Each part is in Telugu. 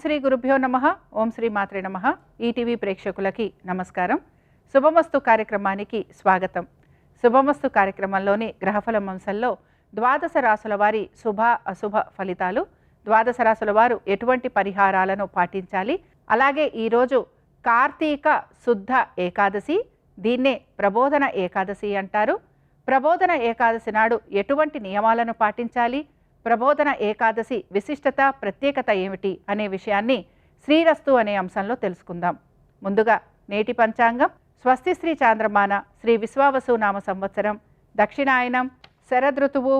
శ్రీ గురుభ్యో నమః. ఓం శ్రీ మాత్రే నమః. ఈటీవీ ప్రేక్షకులకి నమస్కారం. శుభమస్తు కార్యక్రమానికి స్వాగతం. శుభమస్తు కార్యక్రమంలోని గ్రహఫల అంశంలో ద్వాదశ రాశుల వారి శుభ అశుభ ఫలితాలు, ద్వాదశ రాశుల వారు ఎటువంటి పరిహారాలను పాటించాలి, అలాగే ఈరోజు కార్తీక శుద్ధ ఏకాదశి, దీన్నే ప్రబోధన ఏకాదశి అంటారు. ప్రబోధన ఏకాదశి నాడు ఎటువంటి నియమాలను పాటించాలి, ప్రబోధన ఏకాదశి విశిష్టత ప్రత్యేకత ఏమిటి అనే విషయాన్ని శ్రీరస్తు అనే అంశంలో తెలుసుకుందాం. ముందుగా నేటి పంచాంగం. స్వస్తి శ్రీ చాంద్రమాన శ్రీ విశ్వావసు నామ సంవత్సరం, దక్షిణాయనం, శరదృతువు,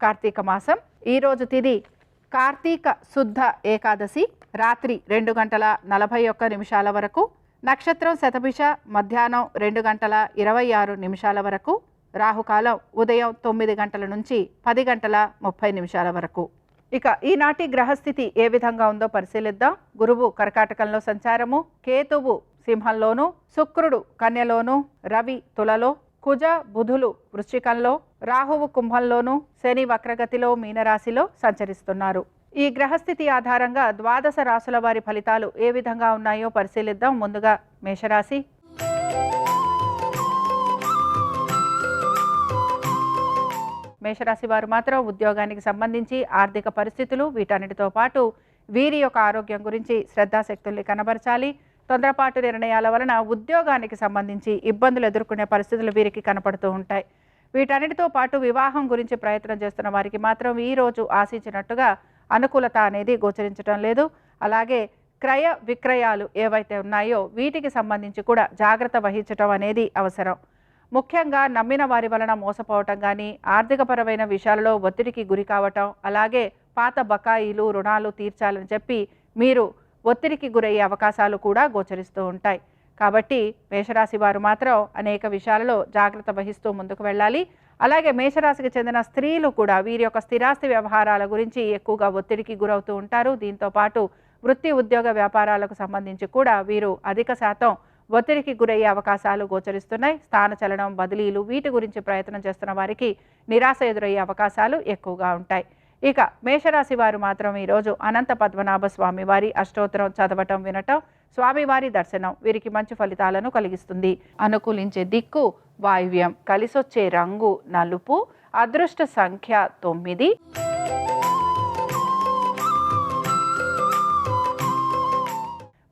కార్తీక మాసం. ఈరోజు తిథి కార్తీక శుద్ధ ఏకాదశి, రాత్రి 2:41 వరకు. నక్షత్రం శతభిష, మధ్యాహ్నం 2:26 వరకు. రాహుకాలం ఉదయం 9 గంటల నుంచి 10:30 వరకు. ఇక ఈనాటి గ్రహస్థితి ఏ విధంగా ఉందో పరిశీలిద్దాం. గురువు కర్కాటకంలో సంచారము, కేతువు సింహంలోను, శుక్రుడు కన్యలోను, రవి తులలో, కుజ బుధులు వృశ్చికంలో, రాహువు కుంభంలోను, శని వక్రగతిలో మీనరాశిలో సంచరిస్తున్నారు. ఈ గ్రహస్థితి ఆధారంగా ద్వాదశ రాశుల వారి ఫలితాలు ఏ విధంగా ఉన్నాయో పరిశీలిద్దాం. ముందుగా మేషరాశి. మేషరాశి వారు మాత్రం ఉద్యోగానికి సంబంధించి ఆర్థిక పరిస్థితులు, వీటన్నిటితో పాటు వీరి యొక్క ఆరోగ్యం గురించి శ్రద్ధాశక్తుల్ని కనబరచాలి. తొందరపాటు నిర్ణయాల వలన ఉద్యోగానికి సంబంధించి ఇబ్బందులు ఎదుర్కొనే పరిస్థితులు వీరికి కనపడుతూ ఉంటాయి. వీటన్నిటితో పాటు వివాహం గురించి ప్రయత్నం చేస్తున్న వారికి మాత్రం ఈరోజు ఆశించినట్టుగా అనుకూలత అనేది గోచరించడం లేదు. అలాగే క్రయ విక్రయాలు ఏవైతే ఉన్నాయో వీటికి సంబంధించి కూడా జాగ్రత్త వహించడం అనేది అవసరం. ముఖ్యంగా నమ్మిన వారి వలన మోసపోవటం కానీ, ఆర్థికపరమైన విషయాలలో ఒత్తిడికి గురి కావటం, అలాగే పాత బకాయిలు రుణాలు తీర్చాలని చెప్పి మీరు ఒత్తిడికి గురయ్యే అవకాశాలు కూడా గోచరిస్తూ ఉంటాయి. కాబట్టి మేషరాశి వారు మాత్రం అనేక విషయాలలో జాగ్రత్త వహిస్తూ ముందుకు వెళ్ళాలి. అలాగే మేషరాశికి చెందిన స్త్రీలు కూడా వీరి యొక్క స్థిరాస్తి వ్యవహారాల గురించి ఎక్కువగా ఒత్తిడికి గురవుతూ ఉంటారు. దీంతో పాటు వృత్తి ఉద్యోగ వ్యాపారాలకు సంబంధించి కూడా వీరు అధిక శాతం ఒత్తిడికి గురయ్యే అవకాశాలు గోచరిస్తున్నాయి. స్థానచలనం, బదిలీలు వీటి గురించి ప్రయత్నం చేస్తున్న వారికి నిరాశ ఎదురయ్యే అవకాశాలు ఎక్కువగా ఉంటాయి. ఇక మేషరాశి వారు మాత్రం ఈరోజు అనంత పద్మనాభ స్వామి వారి అష్టోత్తరం చదవటం, వినటం, స్వామివారి దర్శనం వీరికి మంచి ఫలితాలను కలిగిస్తుంది. అనుకూలించే దిక్కు వాయువ్యం, కలిసొచ్చే రంగు నలుపు, అదృష్ట సంఖ్య 9.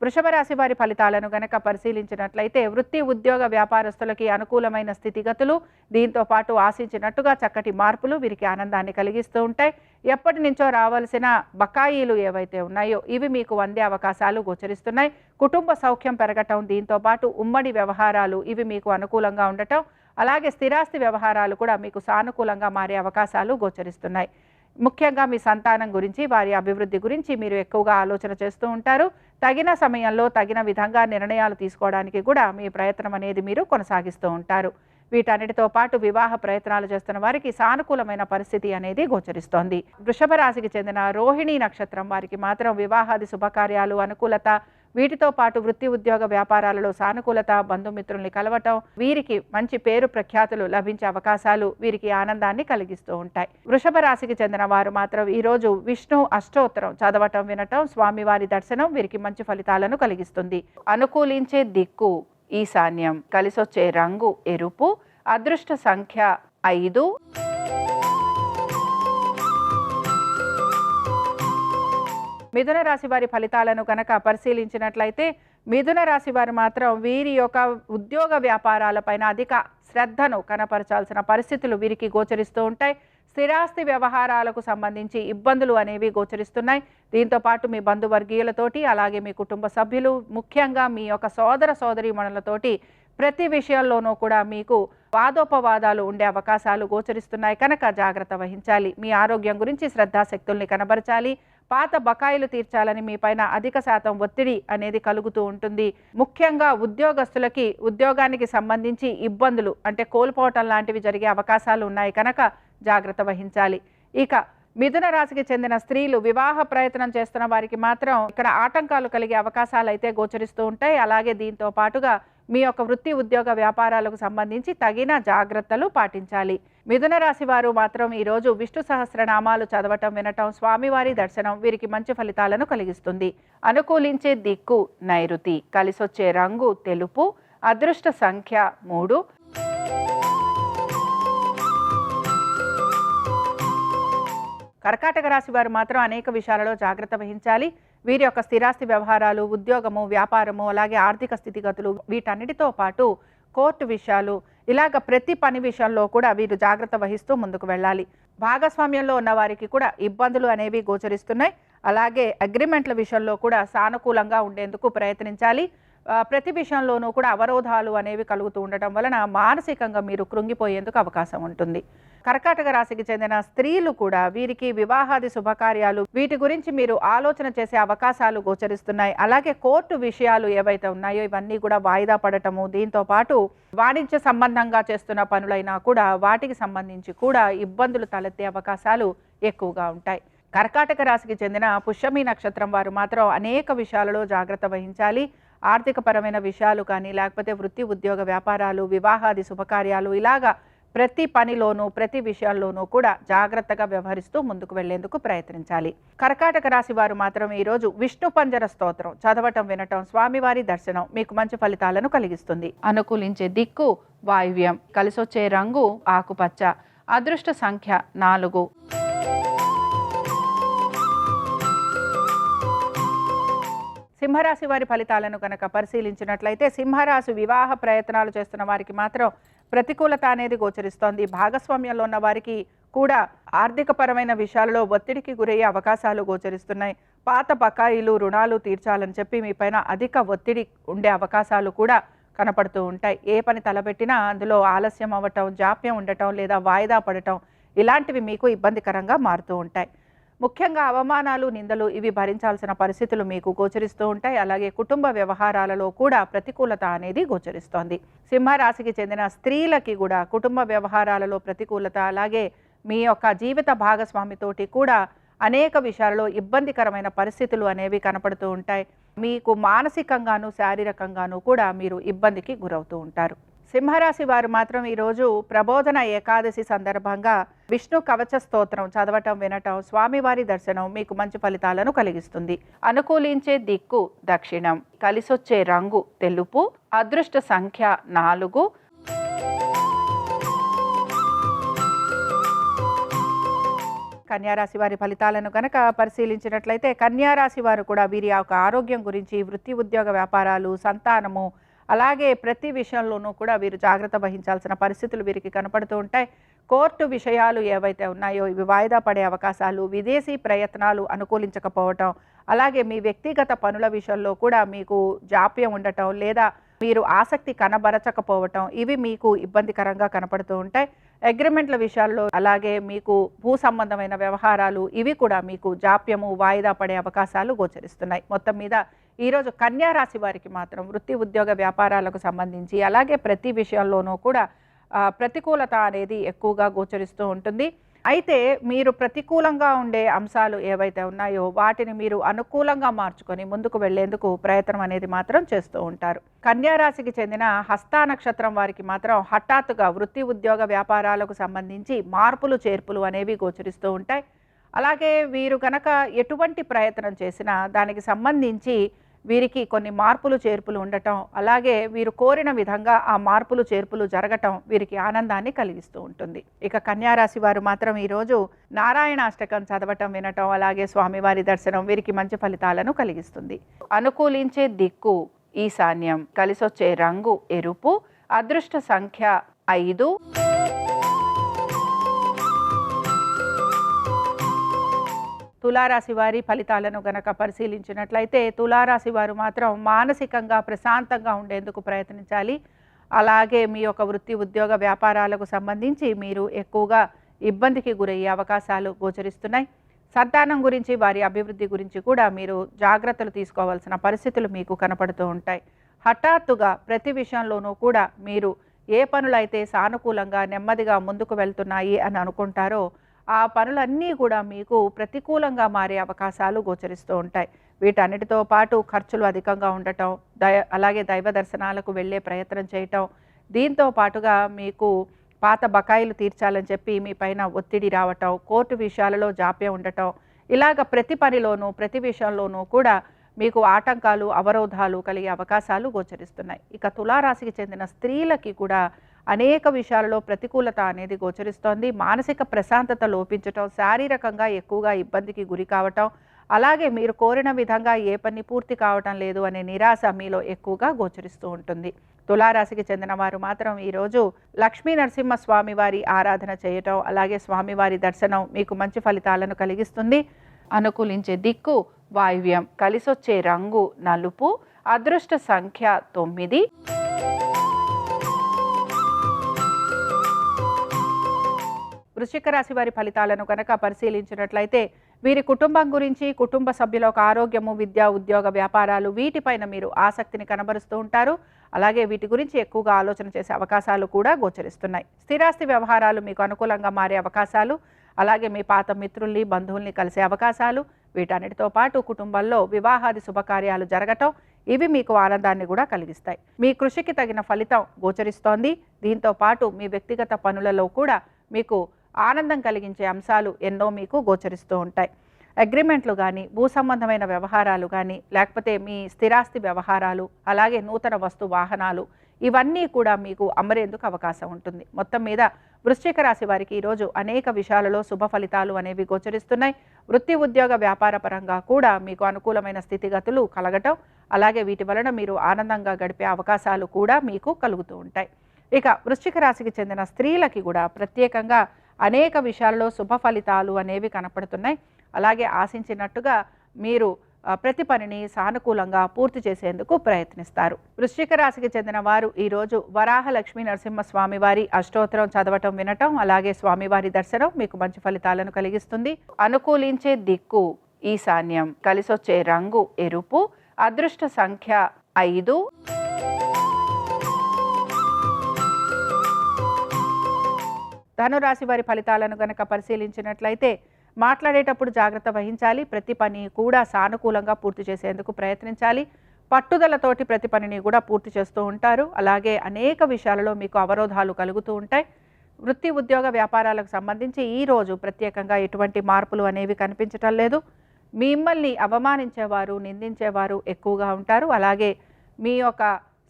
వృషభ రాశి వారి ఫలితాలను గనక పరిశీలించినట్లయితే వృత్తి ఉద్యోగ వ్యాపారస్తులకి అనుకూలమైన స్థితిగతులు, దీంతో పాటు ఆశించినట్టుగా చక్కటి మార్పులు వీరికి ఆనందాన్ని కలిగిస్తూ ఉంటాయి. ఎప్పటి నుంచో రావాల్సిన బకాయిలు ఏవైతే ఉన్నాయో ఇవి మీకు అందే అవకాశాలు గోచరిస్తున్నాయి. కుటుంబ సౌఖ్యం పెరగటం, దీంతో పాటు ఉమ్మడి వ్యవహారాలు ఇవి మీకు అనుకూలంగా ఉండటం, అలాగే స్థిరాస్తి వ్యవహారాలు కూడా మీకు సానుకూలంగా మారే అవకాశాలు గోచరిస్తున్నాయి. ముఖ్యంగా మీ సంతానం గురించి, వారి అభివృద్ధి గురించి మీరు ఎక్కువగా ఆలోచన చేస్తూ ఉంటారు. తగిన సమయంలో తగిన విధంగా నిర్ణయాలు తీసుకోవడానికి కూడా మీ ప్రయత్నం అనేది మీరు కొనసాగిస్తూ ఉంటారు. వీటన్నిటితో పాటు వివాహ ప్రయత్నాలు చేస్తున్న వారికి సానుకూలమైన పరిస్థితి అనేది గోచరిస్తోంది. వృషభ రాశికి చెందిన రోహిణి నక్షత్రం వారికి మాత్రం వివాహాది శుభకార్యాలు, అనుకూలత, వీటితో పాటు వృత్తి ఉద్యోగ వ్యాపారాలలో సానుకూలత, బంధుమిత్రుల్ని కలవటం, వీరికి మంచి పేరు ప్రఖ్యాతులు లభించే అవకాశాలు వీరికి ఆనందాన్ని కలిగిస్తూ ఉంటాయి. వృషభ రాశికి చెందిన వారు మాత్రం ఈరోజు విష్ణు అష్టోత్తరం చదవటం, వినటం, స్వామివారి దర్శనం వీరికి మంచి ఫలితాలను కలిగిస్తుంది. అనుకూలించే దిక్కు ఈశాన్యం, కలిసొచ్చే రంగు ఎరుపు, అదృష్ట సంఖ్య 5. మిథున రాశి వారి ఫలితాలను కనుక పరిశీలించినట్లయితే మిథున రాశి వారు మాత్రం వీరి యొక్క ఉద్యోగ వ్యాపారాలపైన అధిక శ్రద్ధను కనపరచాల్సిన పరిస్థితులు వీరికి గోచరిస్తూ ఉంటాయి. స్థిరాస్తి వ్యవహారాలకు సంబంధించి ఇబ్బందులు అనేవి గోచరిస్తున్నాయి. దీంతో పాటు మీ బంధువర్గీయులతోటి, అలాగే మీ కుటుంబ సభ్యులు, ముఖ్యంగా మీ యొక్క సోదర సోదరీమణులతోటి ప్రతి విషయంలోనూ కూడా మీకు వాదోపవాదాలు ఉండే అవకాశాలు గోచరిస్తున్నాయి కనుక జాగ్రత్త వహించాలి. మీ ఆరోగ్యం గురించి శ్రద్ధాశక్తుల్ని కనబరచాలి. పాత బకాయిలు తీర్చాలని మీ పైన అధిక శాతం ఒత్తిడి అనేది కలుగుతూ ఉంటుంది. ముఖ్యంగా ఉద్యోగస్తులకి ఉద్యోగానికి సంబంధించి ఇబ్బందులు అంటే కోల్పోవటం లాంటివి జరిగే అవకాశాలు ఉన్నాయి కనుక జాగ్రత్త వహించాలి. ఇక మిథున రాశికి చెందిన స్త్రీలు వివాహ ప్రయత్నం చేస్తున్న వారికి మాత్రం ఇక్కడ ఆటంకాలు కలిగే అవకాశాలు అయితే గోచరిస్తూ ఉంటాయి. అలాగే దీంతో పాటుగా మీ యొక్క వృత్తి ఉద్యోగ వ్యాపారాలకు సంబంధించి తగిన జాగ్రత్తలు పాటించాలి. మిథున రాశి వారు మాత్రం ఈరోజు విష్ణు సహస్రనామాలు చదవటం వినటం స్వామివారి దర్శనం వీరికి మంచి ఫలితాలను కలిగిస్తుంది. అనుకూలించే దిక్కు నైరుతి, కలిసొచ్చే రంగు తెలుపు, అదృష్ట సంఖ్య 3. కర్కాటక రాశి వారు మాత్రం అనేక విషయాలలో జాగ్రత్త వహించాలి. వీరి యొక్క స్థిరాస్తి వ్యవహారాలు, ఉద్యోగము, వ్యాపారము, అలాగే ఆర్థిక స్థితిగతులు వీటన్నిటితో పాటు కోర్టు విషయాలు, ఇలాగ ప్రతి పని విషయంలో కూడా వీరు జాగ్రత్త వహిస్తూ ముందుకు వెళ్ళాలి. భాగస్వామ్యంలో ఉన్న వారికి కూడా ఇబ్బందులు అనేవి గోచరిస్తున్నాయి. అలాగే అగ్రిమెంట్ల విషయంలో కూడా సానుకూలంగా ఉండేందుకు ప్రయత్నించాలి. ప్రతి విషయంలోనూ కూడా అవరోధాలు అనేవి కలుగుతూ ఉండటం వలన మానసికంగా మీరు కృంగిపోయేందుకు అవకాశం ఉంటుంది. కర్కాటక రాశికి చెందిన స్త్రీలు కూడా వీరికి వివాహాది శుభకార్యాలు వీటి గురించి మీరు ఆలోచన చేసే అవకాశాలు గోచరిస్తున్నాయి. అలాగే కోర్టు విషయాలు ఏవైతే ఉన్నాయో ఇవన్నీ కూడా వాయిదా పడటము, దీంతో పాటు వాణిజ్య సంబంధంగా చేస్తున్న పనులైనా కూడా వాటికి సంబంధించి కూడా ఇబ్బందులు తలెత్తే అవకాశాలు ఎక్కువగా ఉంటాయి. కర్కాటక రాశికి చెందిన పుష్యమి నక్షత్రం వారు మాత్రం అనేక విషయాలలో జాగ్రత్త వహించాలి. ఆర్థిక పరమైన విషయాలు కానీ, లేకపోతే వృత్తి ఉద్యోగ వ్యాపారాలు, వివాహాది శుభకార్యాలు, ఇలాగా ప్రతి పనిలోనూ ప్రతి విషయాల్లోనూ కూడా జాగ్రత్తగా వ్యవహరిస్తూ ముందుకు వెళ్లేందుకు ప్రయత్నించాలి. కర్కాటక రాశి వారు మాత్రం ఈరోజు విష్ణు పంజర స్తోత్రం చదవటం వినటం స్వామివారి దర్శనం మీకు మంచి ఫలితాలను కలిగిస్తుంది. అనుకూలించే దిక్కు వాయువ్యం, కలిసొచ్చే రంగు ఆకుపచ్చ, అదృష్ట సంఖ్య 4. సింహరాశి వారి ఫలితాలను కనుక పరిశీలించినట్లయితే సింహరాశి వివాహ ప్రయత్నాలు చేస్తున్న వారికి మాత్రం ప్రతికూలత అనేది గోచరిస్తోంది. భాగస్వామ్యంలో ఉన్న వారికి కూడా ఆర్థిక పరమైన విషయాలలో ఒత్తిడికి గురయ్యే అవకాశాలు గోచరిస్తున్నాయి. పాత బకాయిలు, రుణాలు తీర్చాలని చెప్పి మీ పైన అధిక ఒత్తిడి ఉండే అవకాశాలు కూడా కనపడుతూ ఉంటాయి. ఏ పని తలపెట్టినా అందులో ఆలస్యం అవ్వటం, జాప్యం ఉండటం లేదా వాయిదా పడటం ఇలాంటివి మీకు ఇబ్బందికరంగా మారుతూ ఉంటాయి. ముఖ్యంగా అవమానాలు, నిందలు ఇవి భరించాల్సిన పరిస్థితులు మీకు గోచరిస్తూ ఉంటాయి. అలాగే కుటుంబ వ్యవహారాలలో కూడా ప్రతికూలత అనేది గోచరిస్తోంది. సింహరాశికి చెందిన స్త్రీలకి కూడా కుటుంబ వ్యవహారాలలో ప్రతికూలత, అలాగే మీ యొక్క జీవిత భాగస్వామితోటి కూడా అనేక విషయాలలో ఇబ్బందికరమైన పరిస్థితులు అనేవి కనపడుతూ ఉంటాయి. మీకు మానసికంగాను శారీరకంగాను కూడా మీరు ఇబ్బందికి గురవుతూ ఉంటారు. సింహరాశి వారు మాత్రం ఈరోజు ప్రబోధన ఏకాదశి సందర్భంగా విష్ణు కవచ స్తోత్రం చదవటం వినటం స్వామివారి దర్శనం మీకు మంచి ఫలితాలను కలిగిస్తుంది. అనుకూలించే దిక్కు దక్షిణం, కలిసొచ్చే రంగు తెలుపు, అదృష్ట సంఖ్య 4. కన్యారాశి వారి ఫలితాలను కనుక పరిశీలించినట్లయితే కన్యారాశి వారు కూడా వీరి యొక్క ఆరోగ్యం గురించి, వృత్తి ఉద్యోగ వ్యాపారాలు, సంతానము, అలాగే ప్రతి విషయంలోనూ కూడా వీరు జాగ్రత్త వహించాల్సిన పరిస్థితులు వీరికి కనపడుతూ ఉంటాయి. కోర్టు విషయాలు ఏవైతే ఉన్నాయో ఇవి వాయిదా పడే అవకాశాలు, విదేశీ ప్రయత్నాలు అనుకూలించకపోవటం, అలాగే మీ వ్యక్తిగత పనుల విషయంలో కూడా మీకు జాప్యం ఉండటం లేదా మీరు ఆసక్తి కనబరచకపోవటం ఇవి మీకు ఇబ్బందికరంగా కనపడుతూ ఉంటాయి. అగ్రిమెంట్ల విషయాల్లో అలాగే మీకు భూ సంబంధమైన వ్యవహారాలు ఇవి కూడా మీకు జాప్యము, వాయిదా పడే అవకాశాలు గోచరిస్తున్నాయి. మొత్తం మీద ఈరోజు కన్యా రాశి వారికి మాత్రం వృత్తి ఉద్యోగ వ్యాపారాలకు సంబంధించి అలాగే ప్రతి విషయంలోనూ కూడా ప్రతికూలత అనేది ఎక్కువగా గోచరిస్తూ ఉంటుంది. అయితే మీరు ప్రతికూలంగా ఉండే అంశాలు ఏవైతే ఉన్నాయో వాటిని మీరు అనుకూలంగా మార్చుకొని ముందుకు వెళ్లేందుకు ప్రయత్నం అనేది మాత్రం చేస్తూ ఉంటారు. కన్యా రాశికి చెందిన హస్త నక్షత్రం వారికి మాత్రం హఠాత్తుగా వృత్తి ఉద్యోగ వ్యాపారాలకు సంబంధించి మార్పులు చేర్పులు అనేవి గోచరిస్తూ ఉంటాయి. అలాగే వీరు కనుక ఎటువంటి ప్రయత్నం చేసినా దానికి సంబంధించి వీరికి కొన్ని మార్పులు చేర్పులు ఉండటం, అలాగే వీరు కోరిన విధంగా ఆ మార్పులు చేర్పులు జరగటం వీరికి ఆనందాన్ని కలిగిస్తూ ఉంటుంది. ఇక కన్యారాశి వారు మాత్రం ఈరోజు నారాయణాష్టకం చదవటం వినటం, అలాగే స్వామివారి దర్శనం వీరికి మంచి ఫలితాలను కలిగిస్తుంది. అనుకూలించే దిక్కు ఈశాన్యం, కలిసొచ్చే రంగు ఎరుపు, అదృష్ట సంఖ్య 5. తులారాశి వారి ఫలితాలను గనక పరిశీలించినట్లయితే తులారాశి వారు మాత్రం మానసికంగా ప్రశాంతంగా ఉండేందుకు ప్రయత్నించాలి. అలాగే మీ యొక్క వృత్తి ఉద్యోగ వ్యాపారాలకు సంబంధించి మీరు ఎక్కువగా ఇబ్బందికి గురయ్యే అవకాశాలు గోచరిస్తున్నాయి. సంతానం గురించి, వారి అభివృద్ధి గురించి కూడా మీరు జాగ్రత్తలు తీసుకోవాల్సిన పరిస్థితులు మీకు కనపడుతూ ఉంటాయి. హఠాత్తుగా ప్రతి విషయంలోనూ కూడా మీరు ఏ పనులైతే సానుకూలంగా నెమ్మదిగా ముందుకు వెళ్తున్నాయి అని అనుకుంటారో ఆ పనులన్నీ కూడా మీకు ప్రతికూలంగా మారే అవకాశాలు గోచరిస్తూ ఉంటాయి. వీటన్నిటితో పాటు ఖర్చులు అధికంగా ఉండటం, అలాగే దైవ దర్శనాలకు వెళ్ళే ప్రయత్నం చేయటం, దీంతో పాటుగా మీకు పాత బకాయిలు తీర్చాలని చెప్పి మీ పైన ఒత్తిడి రావటం, కోర్టు విషయాలలో జాప్యం ఉండటం, ఇలాగ ప్రతి పనిలోనూ ప్రతి విషయంలోనూ కూడా మీకు ఆటంకాలు, అవరోధాలు కలిగే అవకాశాలు గోచరిస్తున్నాయి. ఇక తులారాశికి చెందిన స్త్రీలకి కూడా అనేక విషయాలలో ప్రతికూలత అనేది గోచరిస్తోంది. మానసిక ప్రశాంతత లోపించటం, శారీరకంగా ఎక్కువగా ఇబ్బందికి గురి కావటం, అలాగే మీరు కోరిన విధంగా ఏ పని పూర్తి కావటం లేదు అనే నిరాశ మీలో ఎక్కువగా గోచరిస్తూ ఉంటుంది. తులారాశికి చెందిన వారు మాత్రం ఈరోజు లక్ష్మీ నరసింహస్వామి వారి ఆరాధన చేయటం, అలాగే స్వామివారి దర్శనం మీకు మంచి ఫలితాలను కలిగిస్తుంది. అనుకూలించే దిక్కు వాయువ్యం, కలిసొచ్చే రంగు నలుపు, అదృష్ట సంఖ్య 9. వృశ్చిక రాశి వారి ఫలితాలను కనుక పరిశీలించినట్లయితే వీరి కుటుంబం గురించి, కుటుంబ సభ్యుల యొక్క ఆరోగ్యము, విద్య, ఉద్యోగ, వ్యాపారాలు వీటిపైన మీరు ఆసక్తిని కనబరుస్తూ ఉంటారు. అలాగే వీటి గురించి ఎక్కువగా ఆలోచన చేసే అవకాశాలు కూడా గోచరిస్తున్నాయి. స్థిరాస్తి వ్యవహారాలు మీకు అనుకూలంగా మారే అవకాశాలు, అలాగే మీ పాత మిత్రుల్ని, బంధువుల్ని కలిసే అవకాశాలు, వీటన్నిటితో పాటు కుటుంబంలో వివాహాది శుభకార్యాలు జరగటం, ఇవి మీకు ఆనందాన్ని కూడా కలిగిస్తాయి. మీ కృషికి తగిన ఫలితం గోచరిస్తోంది. దీంతో పాటు మీ వ్యక్తిగత పనులలో కూడా మీకు ఆనందం కలిగించే అంశాలు ఎన్నో మీకు గోచరిస్తూ ఉంటాయి. అగ్రిమెంట్లు కానీ, భూ సంబంధమైన వ్యవహారాలు కానీ, లేకపోతే మీ స్థిరాస్తి వ్యవహారాలు, అలాగే నూతన వస్తు వాహనాలు, ఇవన్నీ కూడా మీకు అమరేందుకు అవకాశం ఉంటుంది. మొత్తం మీద వృశ్చిక రాశి వారికి ఈరోజు అనేక విషయాలలో శుభ ఫలితాలు అనేవి గోచరిస్తున్నాయి. వృత్తి, ఉద్యోగ, వ్యాపార పరంగా కూడా మీకు అనుకూలమైన స్థితిగతులు కలగటం, అలాగే వీటి వలన మీరు ఆనందంగా గడిపే అవకాశాలు కూడా మీకు కలుగుతూ ఉంటాయి. ఇక వృశ్చిక రాశికి చెందిన స్త్రీలకి కూడా ప్రత్యేకంగా అనేక విషయాల్లో శుభ ఫలితాలు అనేవి కనపడుతున్నాయి. అలాగే ఆశించినట్టుగా మీరు ప్రతి పనిని సానుకూలంగా పూర్తి చేసేందుకు ప్రయత్నిస్తారు. వృశ్చిక రాశికి చెందిన వారు ఈరోజు వరాహ లక్ష్మీ నరసింహస్వామి వారి అష్టోత్తరం చదవటం, వినటం, అలాగే స్వామివారి దర్శనం మీకు మంచి ఫలితాలను కలిగిస్తుంది. అనుకూలించే దిక్కు ఈశాన్యం, కలిసొచ్చే రంగు ఎరుపు, అదృష్ట సంఖ్య 5. ధనురాశి వారి ఫలితాలను గనక పరిశీలించినట్లయితే మాట్లాడేటప్పుడు జాగ్రత్త వహించాలి. ప్రతి పని కూడా సానుకూలంగా పూర్తి చేసేందుకు ప్రయత్నించాలి. పట్టుదలతోటి ప్రతి పనిని కూడా పూర్తి చేస్తూ ఉంటారు. అలాగే అనేక విషయాలలో మీకు అవరోధాలు కలుగుతూ ఉంటాయి. వృత్తి, ఉద్యోగ, వ్యాపారాలకు సంబంధించి ఈరోజు ప్రత్యేకంగా ఎటువంటి మార్పులు అనేవి కనిపించటం లేదు. మిమ్మల్ని అవమానించేవారు, నిందించేవారు ఎక్కువగా ఉంటారు. అలాగే మీ యొక్క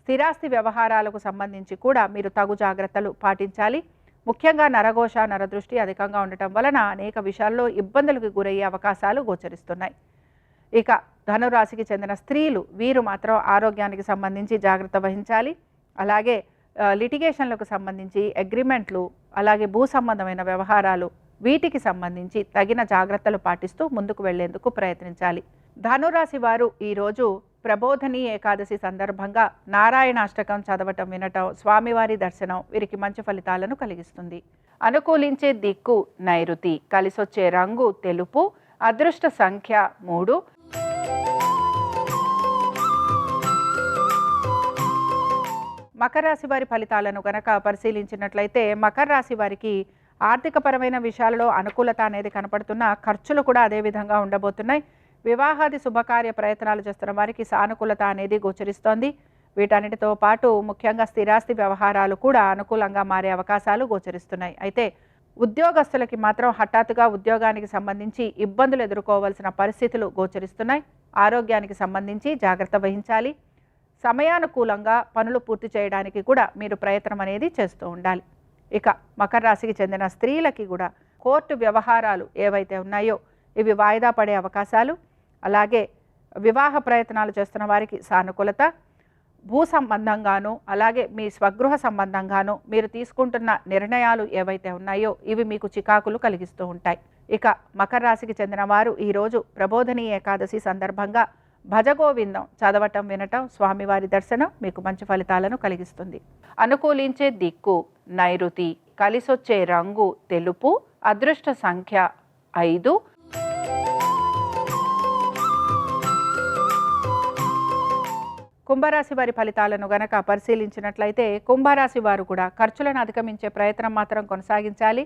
స్థిరాస్తి వ్యవహారాలకు సంబంధించి కూడా మీరు తగు జాగ్రత్తలు పాటించాలి. ముఖ్యంగా నరఘోష, నరదృష్టి అధికంగా ఉండటం వలన అనేక విషయాల్లో ఇబ్బందులకు గురయ్యే అవకాశాలు గోచరిస్తున్నాయి. ఇక ధనురాశికి చెందిన స్త్రీలు వీరు మాత్రం ఆరోగ్యానికి సంబంధించి జాగ్రత్త వహించాలి. అలాగే లిటిగేషన్లకు సంబంధించి అగ్రిమెంట్లు, అలాగే భూ సంబంధమైన వ్యవహారాలు వీటికి సంబంధించి తగిన జాగ్రత్తలు పాటిస్తూ ముందుకు వెళ్లేందుకు ప్రయత్నించాలి. ధనురాశి వారు ఈరోజు ప్రబోధని ఏకాదశి సందర్భంగా నారాయణాష్టకం చదవటం, వినటం, స్వామివారి దర్శనం వీరికి మంచి ఫలితాలను కలిగిస్తుంది. అనుకూలించే దిక్కు నైరుతి, కలిసొచ్చే రంగు తెలుపు, అదృష్ట సంఖ్య 3. మకర రాశి వారి ఫలితాలను గనక పరిశీలించినట్లయితే మకర రాశి వారికి ఆర్థికపరమైన విషయాలలో అనుకూలత అనేది కనపడుతున్న, ఖర్చులు కూడా అదే విధంగా ఉండబోతున్నాయి. వివాహాది శుభకార్య ప్రయత్నాలు చేస్తున్న వారికి సానుకూలత అనేది గోచరిస్తోంది. వీటన్నిటితో పాటు ముఖ్యంగా స్థిరాస్తి వ్యవహారాలు కూడా అనుకూలంగా మారే అవకాశాలు గోచరిస్తున్నాయి. అయితే ఉద్యోగస్తులకి మాత్రం హఠాత్తుగా ఉద్యోగానికి సంబంధించి ఇబ్బందులు ఎదుర్కోవాల్సిన పరిస్థితులు గోచరిస్తున్నాయి. ఆరోగ్యానికి సంబంధించి జాగ్రత్త వహించాలి. సమయానుకూలంగా పనులు పూర్తి చేయడానికి కూడా మీరు ప్రయత్నం అనేది చేస్తూ ఉండాలి. ఇక మకర రాశికి చెందిన స్త్రీలకి కూడా కోర్టు వ్యవహారాలు ఏవైతే ఉన్నాయో ఇవి వాయిదా పడే అవకాశాలు, అలాగే వివాహ ప్రయత్నాలు చేస్తున్న వారికి సానుకూలత, భూ సంబంధంగాను అలాగే మీ స్వగృహ సంబంధంగాను మీరు తీసుకుంటున్న నిర్ణయాలు ఏవైతే ఉన్నాయో ఇవి మీకు చికాకులు కలిగిస్తూ ఉంటాయి. ఇక మకర రాశికి చెందిన వారు ఈరోజు ప్రబోధని ఏకాదశి సందర్భంగా భజగోవిందం చదవటం, వినటం, స్వామివారి దర్శనం మీకు మంచి ఫలితాలను కలిగిస్తుంది. అనుకూలించే దిక్కు నైరుతి, కలిసొచ్చే రంగు తెలుపు, అదృష్ట సంఖ్య 5. కుంభరాశి వారి ఫలితాలను గనక పరిశీలించినట్లయితే కుంభరాశి వారు కూడా ఖర్చులను అధిగమించే ప్రయత్నం మాత్రం కొనసాగించాలి.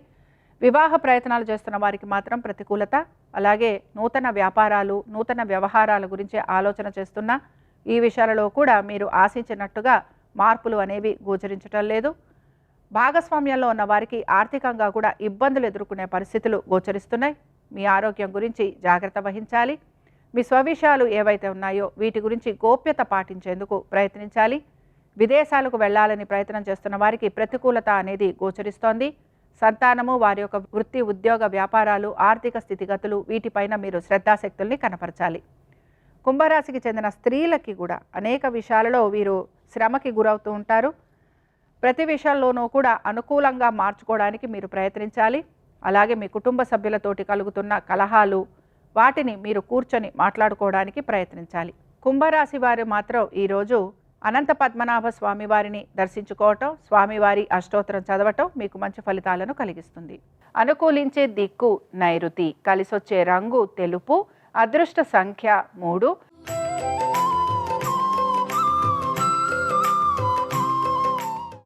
వివాహ ప్రయత్నాలు చేస్తున్న వారికి మాత్రం ప్రతికూలత, అలాగే నూతన వ్యాపారాలు, నూతన వ్యవహారాల గురించి ఆలోచన చేస్తున్న ఈ విషయాలలో కూడా మీరు ఆశించినట్టుగా మార్పులు అనేవి గోచరించటం లేదు. భాగస్వామ్యంలో ఉన్న వారికి ఆర్థికంగా కూడా ఇబ్బందులు ఎదుర్కొనే పరిస్థితులు గోచరిస్తున్నాయి. మీ ఆరోగ్యం గురించి జాగ్రత్త వహించాలి. మీ స్వవిషయాలు ఏవైతే ఉన్నాయో వీటి గురించి గోప్యత పాటించేందుకు ప్రయత్నించాలి. విదేశాలకు వెళ్లాలని ప్రయత్నం చేస్తున్న వారికి ప్రతికూలత అనేది గోచరిస్తోంది. సంతానము, వారి యొక్క వృత్తి, ఉద్యోగ, వ్యాపారాలు, ఆర్థిక స్థితిగతులు వీటిపైన మీరు శ్రద్ధాశక్తుల్ని కనపరచాలి. కుంభరాశికి చెందిన స్త్రీలకి కూడా అనేక విషయాలలో వీరు శ్రమకి గురవుతూ ఉంటారు. ప్రతి విషయంలోనూ కూడా అనుకూలంగా మార్చుకోవడానికి మీరు ప్రయత్నించాలి. అలాగే మీ కుటుంబ సభ్యులతోటి కలుగుతున్న కలహాలు వాటిని మీరు కూర్చొని మాట్లాడుకోవడానికి ప్రయత్నించాలి. కుంభరాశి వారు మాత్రం ఈరోజు అనంత పద్మనాభ స్వామివారిని దర్శించుకోవటం, స్వామివారి అష్టోత్తరం చదవటం మీకు మంచి ఫలితాలను కలిగిస్తుంది. అనుకూలించే దిక్కు నైరుతి, కలిసొచ్చే రంగు తెలుపు, అదృష్ట సంఖ్య 3.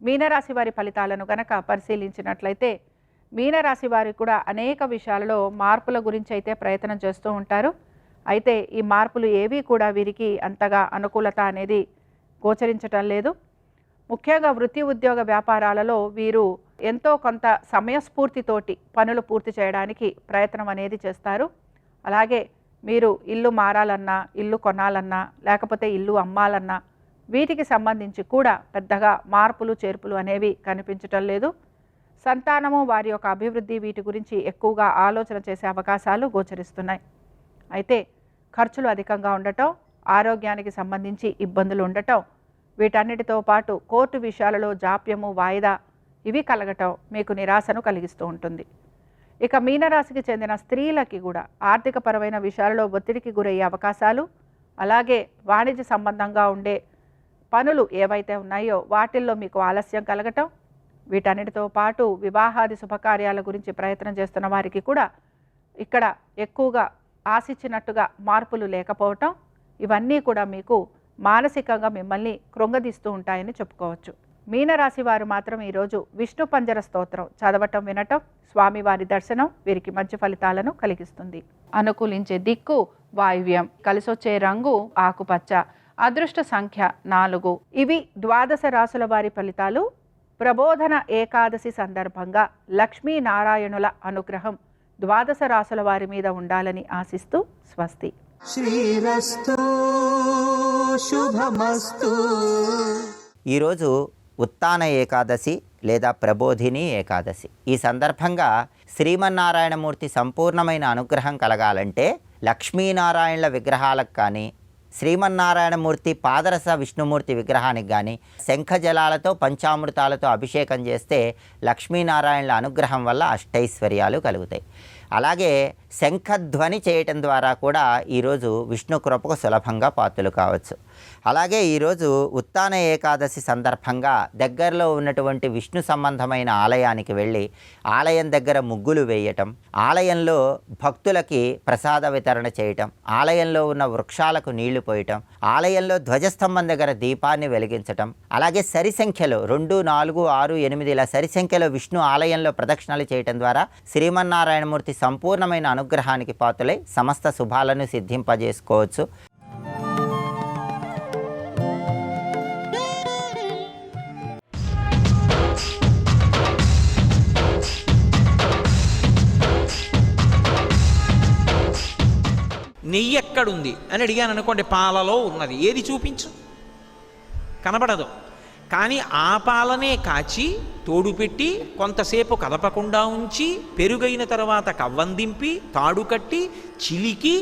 మీనరాశి వారి ఫలితాలను గనక పరిశీలించినట్లయితే మీనరాశి వారికి కూడా అనేక విషయాలలో మార్పుల గురించి అయితే ప్రయత్నం చేస్తూ ఉంటారు. అయితే ఈ మార్పులు ఏవి కూడా వీరికి అంతగా అనుకూలత అనేది గోచరించటం లేదు. ముఖ్యంగా వృత్తి, ఉద్యోగ, వ్యాపారాలలో వీరు ఎంతో కొంత సమయస్ఫూర్తితోటి పనులు పూర్తి చేయడానికి ప్రయత్నం అనేది చేస్తారు. అలాగే మీరు ఇల్లు మారాలన్నా, ఇల్లు కొనాలన్నా, లేకపోతే ఇల్లు అమ్మాలన్నా వీటికి సంబంధించి కూడా పెద్దగా మార్పులు, చేర్పులు అనేవి కనిపించటం లేదు. సంతానము, వారి యొక్క అభివృద్ధి వీటి గురించి ఎక్కువగా ఆలోచన చేసే అవకాశాలు గోచరిస్తున్నాయి. అయితే ఖర్చులు అధికంగా ఉండటం, ఆరోగ్యానికి సంబంధించి ఇబ్బందులు ఉండటం, వీటన్నిటితో పాటు కోర్టు విషయాలలో జాప్యము, వాయిదా ఇవి కలగటం మీకు నిరాశను కలిగిస్తూ ఉంటుంది. ఇక మీనరాశికి చెందిన స్త్రీలకి కూడా ఆర్థికపరమైన విషయాలలో ఒత్తిడికి గురయ్యే అవకాశాలు, అలాగే వాణిజ్య సంబంధంగా ఉండే పనులు ఏవైతే ఉన్నాయో వాటిల్లో మీకు ఆలస్యం కలగటం, వీటన్నిటితో పాటు వివాహాది శుభకార్యాల గురించి ప్రయత్నం చేస్తున్న వారికి కూడా ఇక్కడ ఎక్కువగా ఆశించినట్టుగా మార్పులు లేకపోవటం, ఇవన్నీ కూడా మీకు మానసికంగా మిమ్మల్ని కృంగదీస్తూ ఉంటాయని చెప్పుకోవచ్చు. మీనరాశి వారు మాత్రం ఈరోజు విష్ణు పంజర స్తోత్రం చదవటం, వినటం, స్వామివారి దర్శనం వీరికి మంచి ఫలితాలను కలిగిస్తుంది. అనుకూలించే దిక్కు వాయువ్యం, కలిసొచ్చే రంగు ఆకుపచ్చ, అదృష్ట సంఖ్య 4. ఇవి ద్వాదశ రాశుల వారి ఫలితాలు. ప్రబోధన ఏకాదశి సందర్భంగా లక్ష్మీనారాయణుల అనుగ్రహం ద్వాదశ రాశుల వారి మీద ఉండాలని ఆశిస్తూ స్వస్తి. శ్రీరస్తు శుభమస్తు. ఈరోజు ఉత్తాన ఏకాదశి లేదా ప్రబోధిని ఏకాదశి. ఈ సందర్భంగా శ్రీమన్నారాయణమూర్తి సంపూర్ణమైన అనుగ్రహం కలగాలంటే లక్ష్మీనారాయణుల విగ్రహాలకు కానీ, శ్రీమన్నారాయణమూర్తి పాదరస విష్ణుమూర్తి విగ్రహానికి కానీ శంఖజలాలతో, పంచామృతాలతో అభిషేకం చేస్తే లక్ష్మీనారాయణుల అనుగ్రహం వల్ల అష్టైశ్వర్యాలు కలుగుతాయి. అలాగే శంఖధ్వని చేయటం ద్వారా కూడా ఈరోజు విష్ణు కృపకు సులభంగా పాత్రలు కావచ్చు. అలాగే ఈరోజు ఉత్తాన ఏకాదశి సందర్భంగా దగ్గరలో ఉన్నటువంటి విష్ణు సంబంధమైన ఆలయానికి వెళ్ళి ఆలయం దగ్గర ముగ్గులు వేయటం, ఆలయంలో భక్తులకి ప్రసాద వితరణ చేయటం, ఆలయంలో ఉన్న వృక్షాలకు నీళ్లు పోయటం, ఆలయంలో ధ్వజస్తంభం దగ్గర దీపాన్ని వెలిగించటం, అలాగే సరి సంఖ్యలో 2, 4, 6, 8 ఇలా సరి సంఖ్యలో విష్ణు ఆలయంలో ప్రదక్షిణలు చేయటం ద్వారా శ్రీమన్నారాయణమూర్తి సంపూర్ణమైన అనుగ్రహానికి పాత్రులై సమస్త శుభాలను సిద్ధింపజేసుకోవచ్చు. నెయ్యి ఎక్కడుంది అని అడిగాను అనుకోండి, పాలలో ఉన్నది, ఏది చూపించు, కనబడదు. కానీ ఆ పాలనే కాచి తోడు పెట్టి కొంతసేపు కదపకుండా ఉంచి పెరుగైన తర్వాత కవ్వందింపి తాడు కట్టి చిలికి,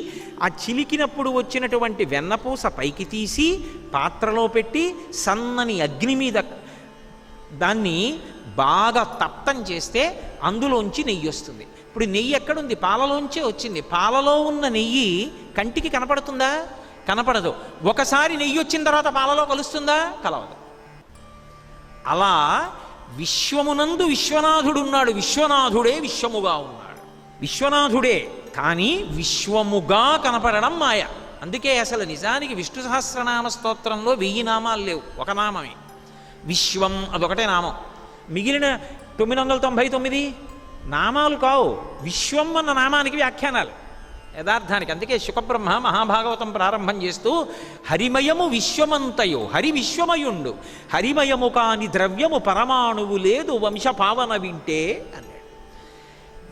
ఆ చిలికినప్పుడు వచ్చినటువంటి వెన్నపూస పైకి తీసి పాత్రలో పెట్టి సన్నని అగ్ని మీద దాన్ని బాగా తప్తం చేస్తే అందులోంచి నెయ్యి వస్తుంది. ఇప్పుడు నెయ్యి ఎక్కడుంది? పాలలోంచే వచ్చింది. పాలలో ఉన్న నెయ్యి కంటికి కనపడుతుందా? కనపడదు. ఒకసారి నెయ్యి వచ్చిన తర్వాత పాలలో కలుస్తుందా? కలవదు. అలా విశ్వమునందు విశ్వనాథుడున్నాడు. విశ్వనాథుడే విశ్వముగా ఉన్నాడు. విశ్వనాథుడే కానీ విశ్వముగా కనపడడం మాయ. అందుకే అసలు నిజానికి విష్ణు సహస్రనామ స్తోత్రంలో 1000 నామాలు లేవు, ఒక నామమే విశ్వం, అదొకటే నామం. మిగిలిన 999 నామాలు కావు. విశ్వం అన్న నామానికి వ్యాఖ్యానాలు. యథార్థానికి. అందుకే శుకబ్రహ్మ మహాభాగవతం ప్రారంభం చేస్తూ హరిమయము విశ్వమంతయో, హరి విశ్వమయుండు, హరిమయము కాని ద్రవ్యము పరమాణువు లేదు వంశపావన వింటే అన్నాడు.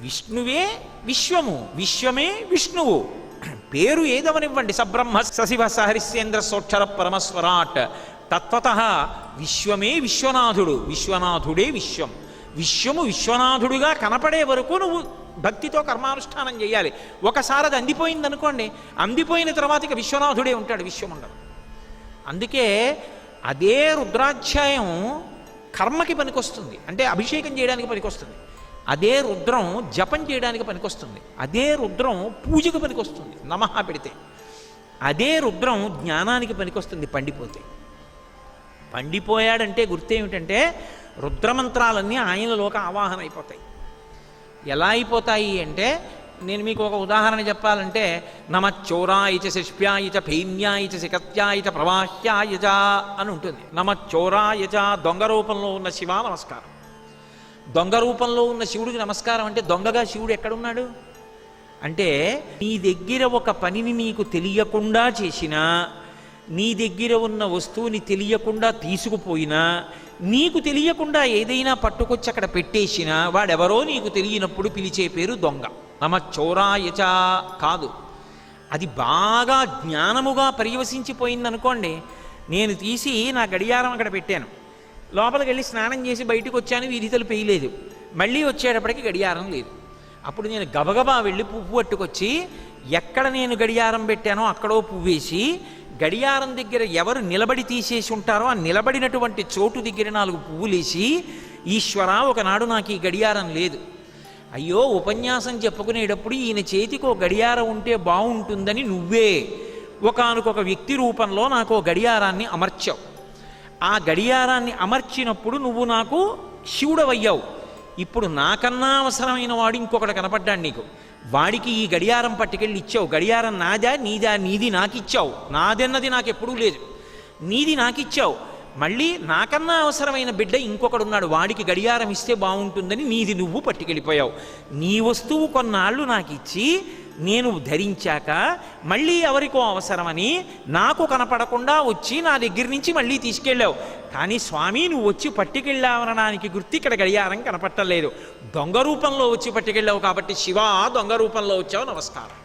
విష్ణువే విశ్వము, విశ్వమే విష్ణువు. పేరు ఏదవనివ్వండి, సబ్రహ్మ సశివ సహరిశ్చేంద్ర సోక్షర పరమస్వరాట్. తత్వత విశ్వమే విశ్వనాథుడు, విశ్వనాథుడే విశ్వం. విశ్వము విశ్వనాథుడుగా కనపడే వరకు నువ్వు భక్తితో కర్మానుష్ఠానం చేయాలి. ఒకసారి అది అందిపోయింది అనుకోండి, అందిపోయిన తర్వాత ఇక విశ్వనాథుడే ఉంటాడు, విశ్వం ఉండదు. అందుకే అదే రుద్రాధ్యాయం కర్మకి పనికొస్తుంది, అంటే అభిషేకం చేయడానికి పనికొస్తుంది. అదే రుద్రం జపం చేయడానికి పనికొస్తుంది. అదే రుద్రం పూజకు పనికొస్తుంది, నమః పెడితే. అదే రుద్రం జ్ఞానానికి పనికొస్తుంది పండిపోతే. పండిపోయాడంటే గుర్తేమిటంటే రుద్రమంత్రాలన్నీ ఆయనలోకి ఆవాహన అయిపోతాయి. ఎలా అయిపోతాయి అంటే, నేను మీకు ఒక ఉదాహరణ చెప్పాలంటే, నమచ్చోరాయిచ శిష్ప్యాయిచ భైమ్యాయిచ శిఖత్యాయిచ ప్రవాహ్యాయచ అని ఉంటుంది. నమచ్చోరాయచ దొంగ రూపంలో ఉన్న శివ నమస్కారం. దొంగ రూపంలో ఉన్న శివుడికి నమస్కారం అంటే దొంగగా శివుడు ఎక్కడున్నాడు అంటే, నీ దగ్గర ఒక పనిని నీకు తెలియకుండా చేసినా, నీ దగ్గర ఉన్న వస్తువుని తెలియకుండా తీసుకుపోయినా, నీకు తెలియకుండా ఏదైనా పట్టుకొచ్చి అక్కడ పెట్టేసినా, వాడెవరో నీకు తెలియనప్పుడు పిలిచే పేరు దొంగ. నమచ్చోరాయచ కాదు. అది బాగా జ్ఞానముగా పర్యవసించిపోయిందనుకోండి, నేను తీసి నా గడియారం అక్కడ పెట్టాను, లోపలికి వెళ్ళి స్నానం చేసి బయటకు వచ్చాను, వీధి తలుపు వేయలేదు, మళ్ళీ వచ్చేటప్పటికి గడియారం లేదు. అప్పుడు నేను గబగబా వెళ్ళి పువ్వు పట్టుకొచ్చి, ఎక్కడ నేను గడియారం పెట్టానో అక్కడో పువ్వేసి, గడియారం దగ్గర ఎవరు నిలబడి తీసేసి ఉంటారో ఆ నిలబడినటువంటి చోటు దగ్గర 4 పువ్వులేసి, ఈశ్వరా ఒకనాడు నాకు ఈ గడియారం లేదు, అయ్యో ఉపన్యాసం చెప్పుకునేటప్పుడు ఈయన చేతికి ఒక గడియారం ఉంటే బాగుంటుందని నువ్వే ఒకానొక వ్యక్తి రూపంలో నాకు గడియారాన్ని అమర్చావు. ఆ గడియారాన్ని అమర్చినప్పుడు నువ్వు నాకు శివుడవయ్యావు. ఇప్పుడు నాకన్నా అవసరమైన వాడు ఇంకొకటి కనపడ్డాడు నీకు, వాడికి ఈ గడియారం పట్టుకెళ్ళి ఇచ్చావు. గడియారం నాదా నీదా? నీది నాకు ఇచ్చావు. నాదన్నది నాకు ఎప్పుడూ లేదు, నీది నాకు ఇచ్చావు. మళ్ళీ నాకన్నా అవసరమైన బిడ్డ ఇంకొకడున్నాడు, వాడికి గడియారం ఇస్తే బాగుంటుందని నీది నువ్వు పట్టుకెళ్ళిపోయావు. నీ వస్తువు కొన్నాళ్ళు నాకు ఇచ్చి నేను ధరించాక మళ్ళీ ఎవరికో అవసరమని నాకు కనపడకుండా వచ్చి నా దగ్గర నుంచి మళ్ళీ తీసుకెళ్ళావు. కానీ స్వామి నువ్వు వచ్చి పట్టుకెళ్ళావనడానికి గుర్తు ఇక్కడ గడియారం కనపట్టలేదు. దొంగ రూపంలో వచ్చి పట్టుకెళ్ళావు కాబట్టి శివ దొంగ రూపంలో వచ్చావు, నమస్కారం.